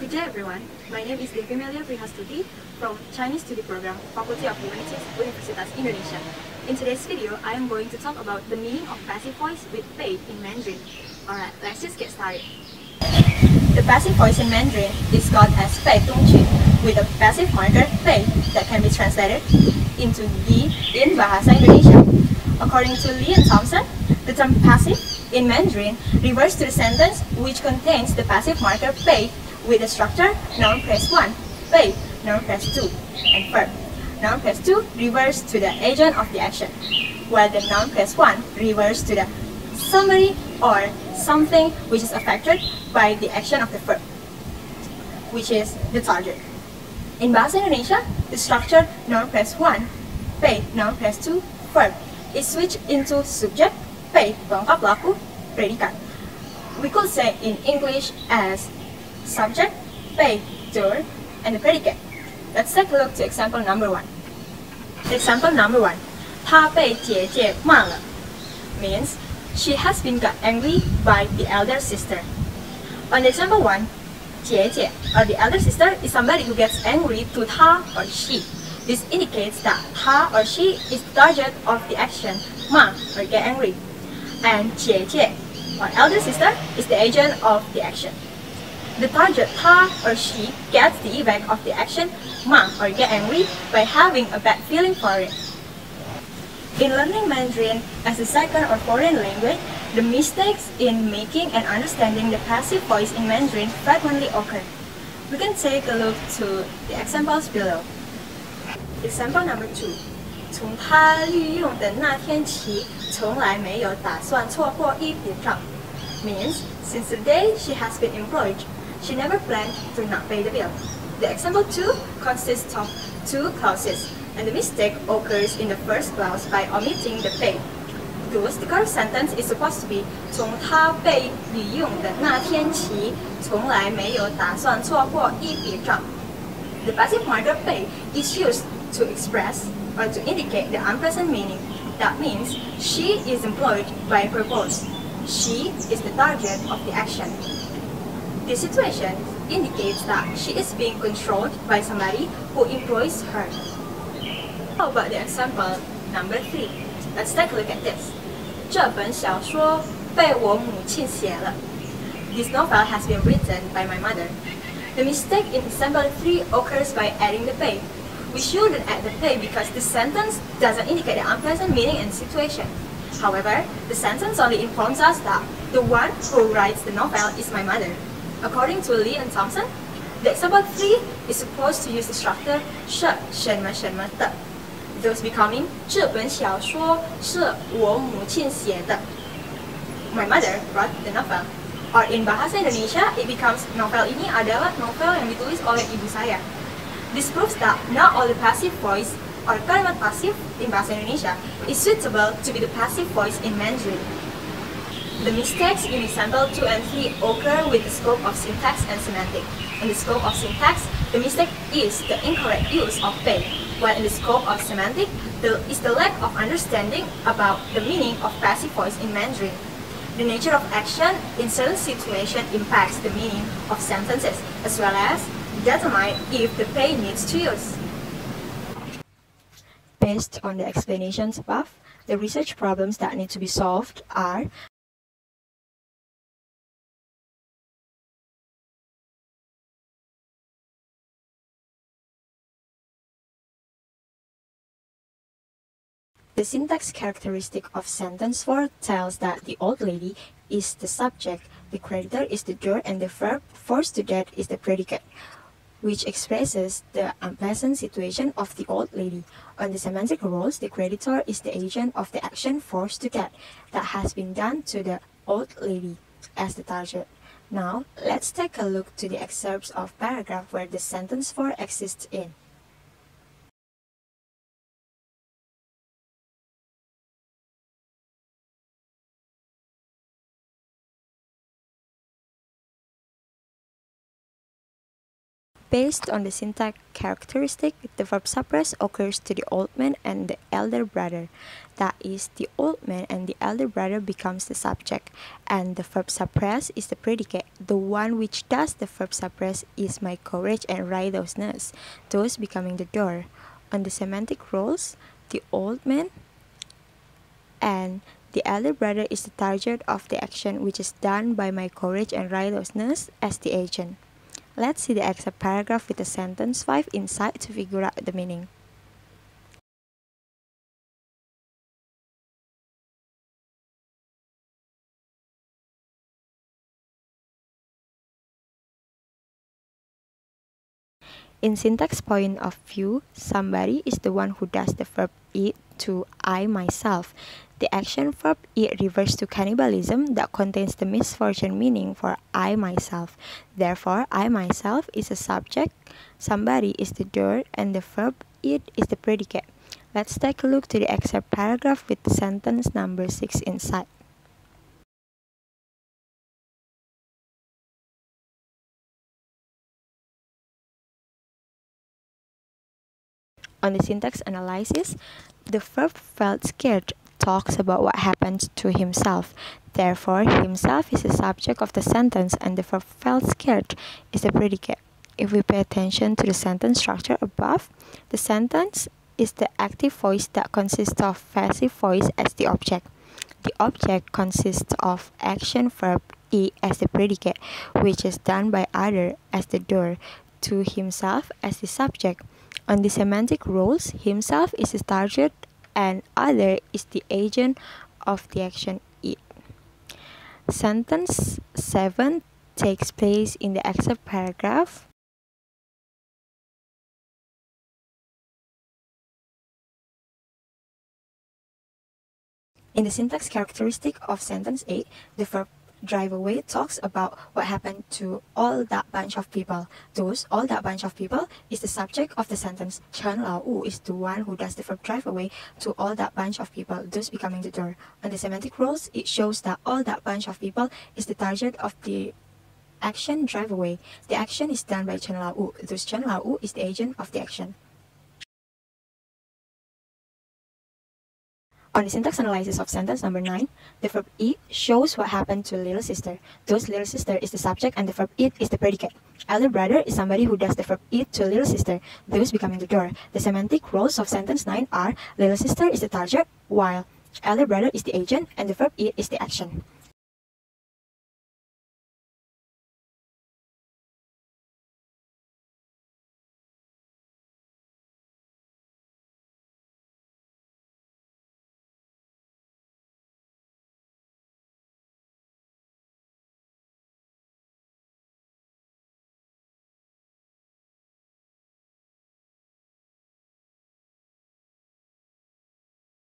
Good day everyone, my name is Devy Melia Prihastuti from Chinese Study Program, Faculty of Humanities, Universitas Indonesia. In today's video, I am going to talk about the meaning of passive voice with bèi in Mandarin. Alright, let's just get started. The passive voice in Mandarin is called as bèi with a passive marker bèi that can be translated into di in Bahasa Indonesia. According to Lee and Thompson, the term passive in Mandarin refers to the sentence which contains the passive marker bèi with the structure noun plus 1, bèi, noun plus 2, and verb. Noun plus 2 refers to the agent of the action, while the noun plus 1 refers to the somebody or something which is affected by the action of the verb, which is the target. In Bahasa Indonesia, the structure noun plus 1, bèi, noun plus 2, verb is switched into subject, bèi, pelengkap laku, predikat. We could say in English as subject, bèi, doer, and the predicate. Let's take a look to example number 1. Example number 1. 她被姐姐骂了 means she has been got angry by the elder sister. On example 1, 姐姐 or the elder sister is somebody who gets angry to 她 or she. This indicates that 她 or she is the target of the action 骂 or get angry, and 姐姐 or elder sister is the agent of the action. The target 她 or she gets the effect of the action 骂 or get angry by having a bad feeling for it. In learning Mandarin as a second or foreign language, the mistakes in making and understanding the passive voice in Mandarin frequently occur. We can take a look to the examples below. Example number 2. 从她御用的那天起，从来没有打算错过一笔账 means since the day she has been employed, she never planned to not pay the bill. The example 2 consists of 2 clauses, and the mistake occurs in the first clause by omitting the pay. Thus, the correct sentence is supposed to be 从她被御用的那天起，从来没有打算错过一笔账. The passive marker pay is used to express or to indicate the unpleasant meaning. That means she is employed by purpose. She is the target of the action. This situation indicates that she is being controlled by somebody who employs her. How about the example number 3? Let's take a look at this. 这本小说被我母亲写了 This novel has been written by my mother. The mistake in example 3 occurs by adding the pay. We shouldn't add the pay because the sentence doesn't indicate the unpleasant meaning and situation. However, the sentence only informs us that the one who writes the novel is my mother. According to Lee and Thompson, the example 3 is supposed to use the structure 是什么什么的, thus becoming 这本小说是我母亲写的 My mother wrote the novel. Or in Bahasa Indonesia, it becomes novel ini adalah novel yang ditulis oleh ibu saya. This proves that not all the passive voice or kalimat pasif in Bahasa Indonesia is suitable to be the passive voice in Mandarin. The mistakes in example 2 and 3 occur with the scope of syntax and semantic. In the scope of syntax, the mistake is the incorrect use of bèi, while in the scope of semantic, is the lack of understanding about the meaning of passive voice in Mandarin. The nature of action in certain situations impacts the meaning of sentences, as well as determine if the bèi needs to use. Based on the explanations above, the research problems that need to be solved are the syntax characteristic of sentence 4 tells that the old lady is the subject, the creditor is the doer, and the verb forced to death is the predicate, which expresses the unpleasant situation of the old lady. On the semantic rules, the creditor is the agent of the action forced to death that has been done to the old lady as the target. Now, let's take a look to the excerpts of paragraph where the sentence 4 exists in. Based on the syntax characteristic, the verb suppress occurs to the old man and the elder brother. That is, the old man and the elder brother becomes the subject, and the verb suppress is the predicate. The one which does the verb suppress is my courage and righteousness, thus becoming the door. On the semantic roles, the old man and the elder brother is the target of the action which is done by my courage and righteousness as the agent. Let's see the excerpt paragraph with the sentence 5 inside to figure out the meaning. In syntax point of view, somebody is the one who does the verb eat to I myself. The action verb eat refers to cannibalism that contains the misfortune meaning for I myself. Therefore, I myself is a subject, somebody is the door, and the verb eat is the predicate. Let's take a look to the excerpt paragraph with the sentence number 6 inside. On the syntax analysis, the verb felt scared talks about what happened to himself. Therefore, himself is the subject of the sentence and the verb felt scared is the predicate. If we pay attention to the sentence structure above, the sentence is the active voice that consists of passive voice as the object. The object consists of action verb eat as the predicate, which is done by other as the door, to himself as the subject. On the semantic roles, himself is the target and other is the agent of the action eat. Sentence 7 takes place in the excerpt paragraph. In the syntax characteristic of sentence 8, the verb drive away talks about what happened to all that bunch of people. Thus, all that bunch of people is the subject of the sentence. Chen Lao Wu is the one who does the verb drive away to all that bunch of people, thus becoming the door. On the semantic roles, it shows that all that bunch of people is the target of the action drive away. The action is done by Chen Lao Wu, thus Chen Lao Wu is the agent of the action. On the syntax analysis of sentence number 9, the verb eat shows what happened to little sister. Thus, little sister is the subject and the verb eat is the predicate. Elder brother is somebody who does the verb eat to little sister, thus becoming the door. The semantic roles of sentence 9 are little sister is the target, while elder brother is the agent and the verb eat is the action.